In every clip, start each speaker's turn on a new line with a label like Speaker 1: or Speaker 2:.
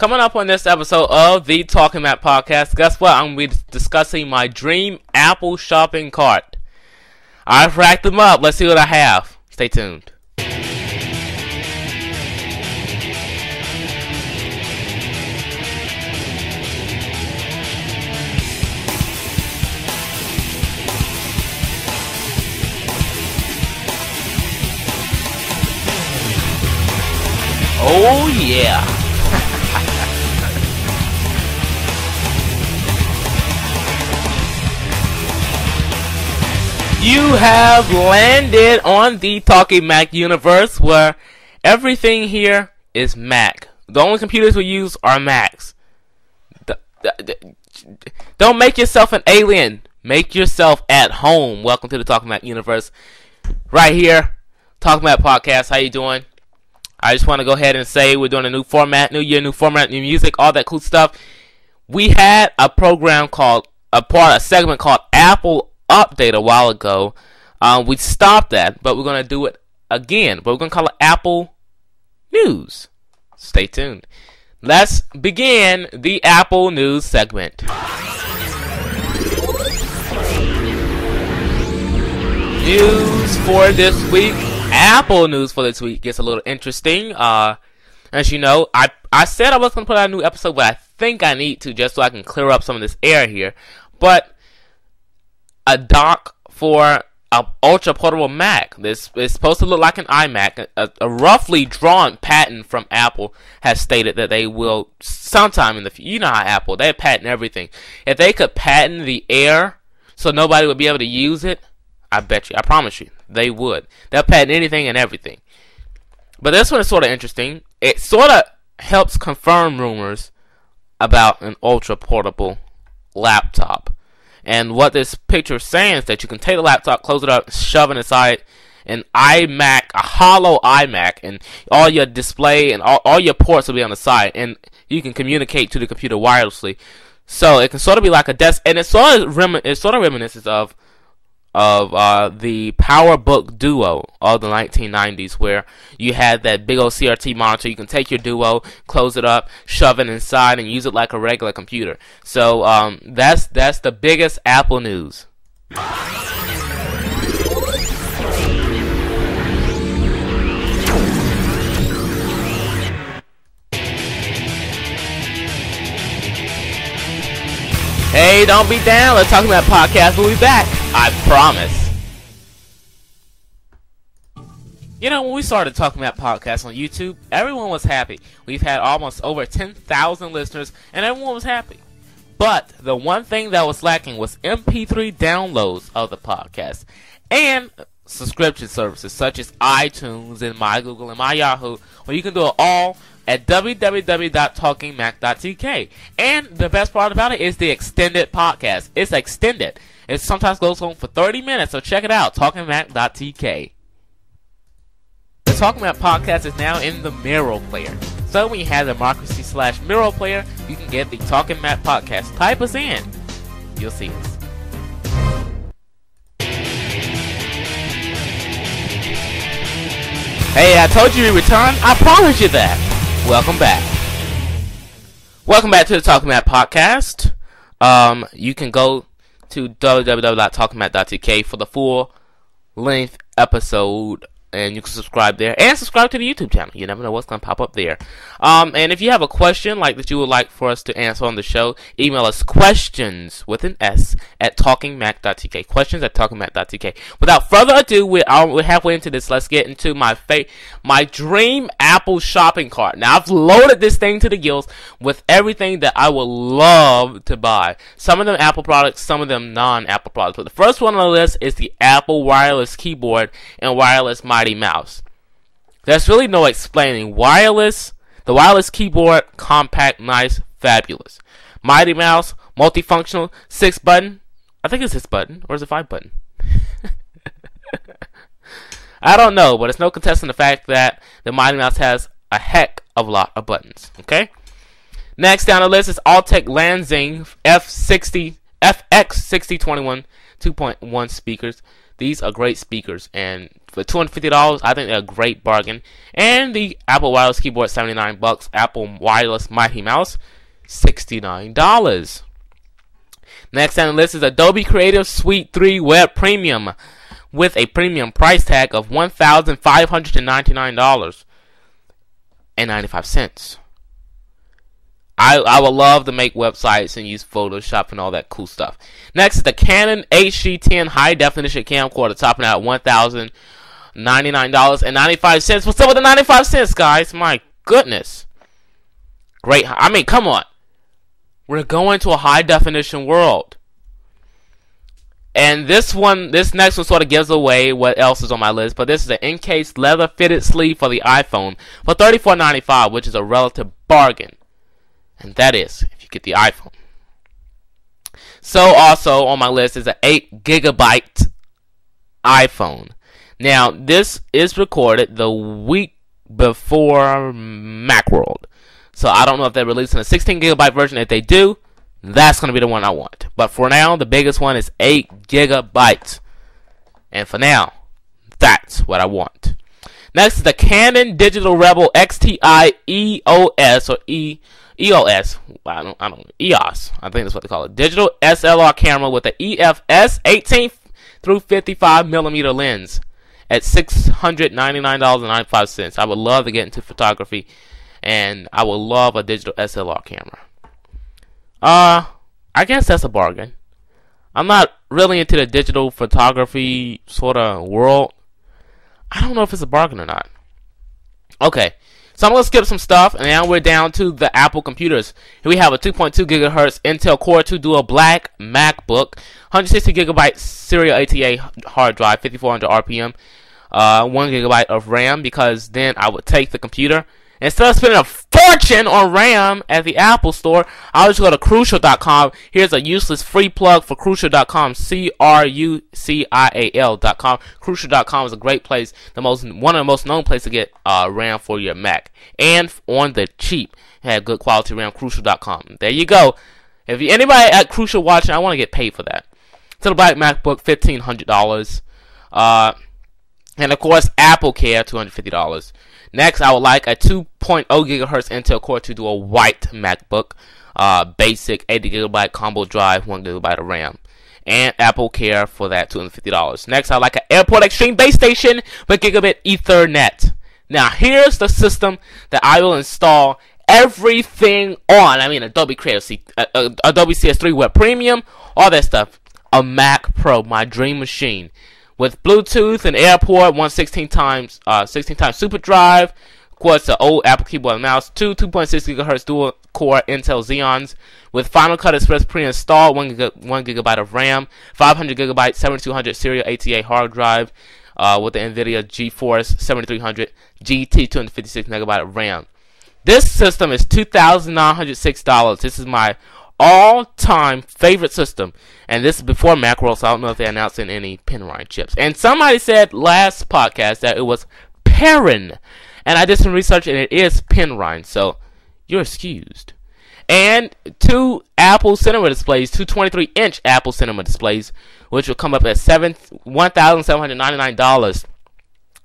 Speaker 1: Coming up on this episode of the Talking Mac Podcast, guess what? I'm going to be discussing my dream Apple shopping cart. I've racked them up. Let's see what I have. Stay tuned. Oh yeah. You have landed on the Talking Mac universe where everything here is Mac. The only computers we use are Macs. Don't make yourself an alien. Make yourself at home. Welcome to the Talking Mac universe. Right here, Talking Mac Podcast. How you doing? I just want to go ahead and say we're doing a new format, new year, new format, new music, all that cool stuff. We had a program called, a segment called Apple Update a while ago. We stopped that, but we're going to do it again. But we're going to call it Apple News. Stay tuned. Let's begin the Apple News segment. News for this week. Apple news for this week gets a little interesting. As you know, I said I was going to put out a new episode, but I think I need to just so I can clear up some of this air here. But a dock for an ultra portable Mac. This is supposed to look like an iMac. A roughly drawn patent from Apple has stated that they will sometime in the future. You know how Apple, they patent everything. If they could patent the Air so nobody would be able to use it, I bet you, I promise you, they would. They'll patent anything and everything. But this one is sort of interesting. It sort of helps confirm rumors about an ultra portable laptop. And what this picture is saying is that you can take the laptop, close it up, shove it inside an iMac, a hollow iMac, and all your display and all your ports will be on the side, and you can communicate to the computer wirelessly. So it can sort of be like a desk, and it sort of reminisces of the PowerBook Duo of the 1990s, where you had that big old CRT monitor. You can take your Duo, close it up, shove it inside, and use it like a regular computer. So that's the biggest Apple news. Hey, don't be down. Let's talk about podcast. We'll be back. I promise. You know, when we started talking about podcasts on YouTube, everyone was happy. We've had almost over 10,000 listeners, and everyone was happy. But the one thing that was lacking was MP3 downloads of the podcast and subscription services such as iTunes and My Google and My Yahoo, where you can do it all at www.talkingmac.tk. And the best part about it is the extended podcast. It's extended. It sometimes goes on for 30 minutes, so check it out, talkingmac.tk. The Talking Mac Podcast is now in the Miro player. So when you have the Democracy/Miro player, you can get the Talking Mac Podcast. Type us in. You'll see us. Hey, I told you we returned. I promised you that. Welcome back. Welcome back to the Talking Mac Podcast. You can go to www.talkingmac.tk for the full length episode, and you can subscribe there and subscribe to the YouTube channel. You never know what's going to pop up there. And if you have a question like that you would like for us to answer on the show, email us questions with an S at talkingmac.tk. Questions at talkingmac.tk. Without further ado, we're halfway into this. Let's get into my dream Apple shopping cart. Now, I've loaded this thing to the gills with everything that I would love to buy. Some of them Apple products, some of them non-Apple products. But the first one on the list is the Apple wireless keyboard and wireless Mighty Mouse. There's really no explaining. The wireless keyboard, compact, nice, fabulous. Mighty Mouse, multifunctional, 6-button. I think it's 6-button, or is it 5-button? I don't know, but it's no contesting the fact that the Mighty Mouse has a heck of a lot of buttons. Okay. Next down the list is Altec Lansing FX6021 2.1 speakers. These are great speakers, and for $250, I think they're a great bargain. And the Apple Wireless keyboard, $79. Apple Wireless Mighty Mouse, $69. Next on the list is Adobe Creative Suite 3 Web Premium with a premium price tag of $1,599.95. I would love to make websites and use Photoshop and all that cool stuff. Next is the Canon HD10 High Definition Camcorder, topping out at $1,099.95. What's up with the 95 cents, guys? My goodness. Great. I mean, come on. We're going to a high definition world. And this next one sort of gives away what else is on my list. But this is an encased leather fitted sleeve for the iPhone for $34.95, which is a relative bargain. And that is if you get the iPhone. So also on my list is an 8GB iPhone. Now this is recorded the week before Macworld. So I don't know if they're releasing a 16GB version. If they do, that's going to be the one I want. But for now, the biggest one is 8GB. And for now, that's what I want. Next is the Canon Digital Rebel XTI EOS or EOS. I don't know. EOS. I think that's what they call it. Digital SLR camera with the EFS 18 through 55mm lens at $699.95. I would love to get into photography, and I would love a digital SLR camera. I guess that's a bargain. I'm not really into the digital photography sort of world. I don't know if it's a bargain or not. Okay, so I'm going to skip some stuff, and now we're down to the Apple computers. Here we have a 2.2 GHz Intel Core 2 Duo Black MacBook, 160GB serial ATA hard drive, 5400 RPM, 1GB of RAM, because then I would take the computer. Instead of spending a fortune on RAM at the Apple Store, I'll just go to Crucial.com. Here's a useless free plug for Crucial.com, Crucial.com. Crucial.com is a great place, one of the most known places to get RAM for your Mac. And on the cheap, have good quality RAM, Crucial.com. There you go. If anybody at Crucial watching, I want to get paid for that. To the Black MacBook, $1,500. And of course, Apple Care, $250. Next, I would like a 2.0 GHz Intel Core 2 Duo White MacBook, basic 80GB combo drive, 1GB of RAM, and Apple Care for that, $250. Next, I would like an Airport Extreme base station with gigabit Ethernet. Now, here's the system that I will install everything on. I mean, Adobe Creative, Adobe CS3 Web Premium, all that stuff. A Mac Pro, my dream machine. With Bluetooth and Airport, 16 times Super Drive, of course the old Apple keyboard and mouse, 2.6 GHz dual core Intel Xeons, with Final Cut Express pre-installed, 1GB of RAM, 500GB 7200 serial ATA hard drive, with the NVIDIA GeForce 7300 GT 256MB of RAM. This system is $2,906. This is my all-time favorite system, and this is before Macworld, so I don't know if they're announcing any Penrine chips. And somebody said last podcast that it was Perrin, and I did some research, and it is Penrine, so you're excused. And two Apple Cinema displays, two 23-inch Apple Cinema displays, which will come up at $1,799,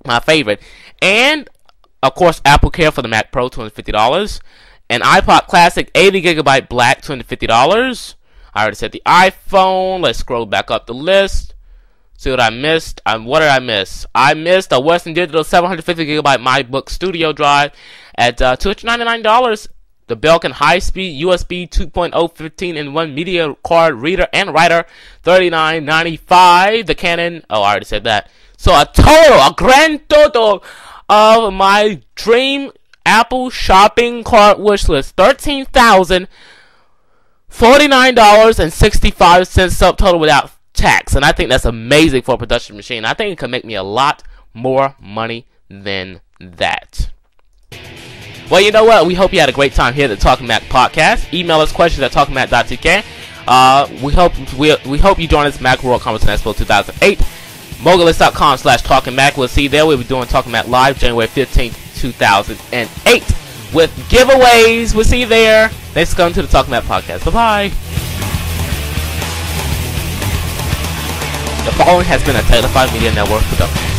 Speaker 1: my favorite. And of course, Apple Care for the Mac Pro, $250. An iPod Classic 80GB Black, $250. I already said the iPhone. Let's scroll back up the list. See what I missed. What did I miss? I missed a Western Digital 750GB MacBook Studio Drive at $299. The Belkin high-speed USB 2.0 15-in-1 media card reader and writer, $39.95. The Canon. Oh, I already said that. So a grand total of my dream Apple shopping cart wish list, $13,049.65 subtotal without tax, and I think that's amazing for a production machine. I think it could make me a lot more money than that. Well, you know what? We hope you had a great time here at the Talking Mac podcast. Email us questions at talkingmac.tk. We hope you join us at Macworld Conference Expo 2008. Mogulist.com/TalkingMac. We'll see you there. We'll be doing Talking Mac live January 15th. 2008 with giveaways. We'll see you there. Thanks for coming to the Talking Mac podcast. Bye bye. The following has been a Taylor Media Network production.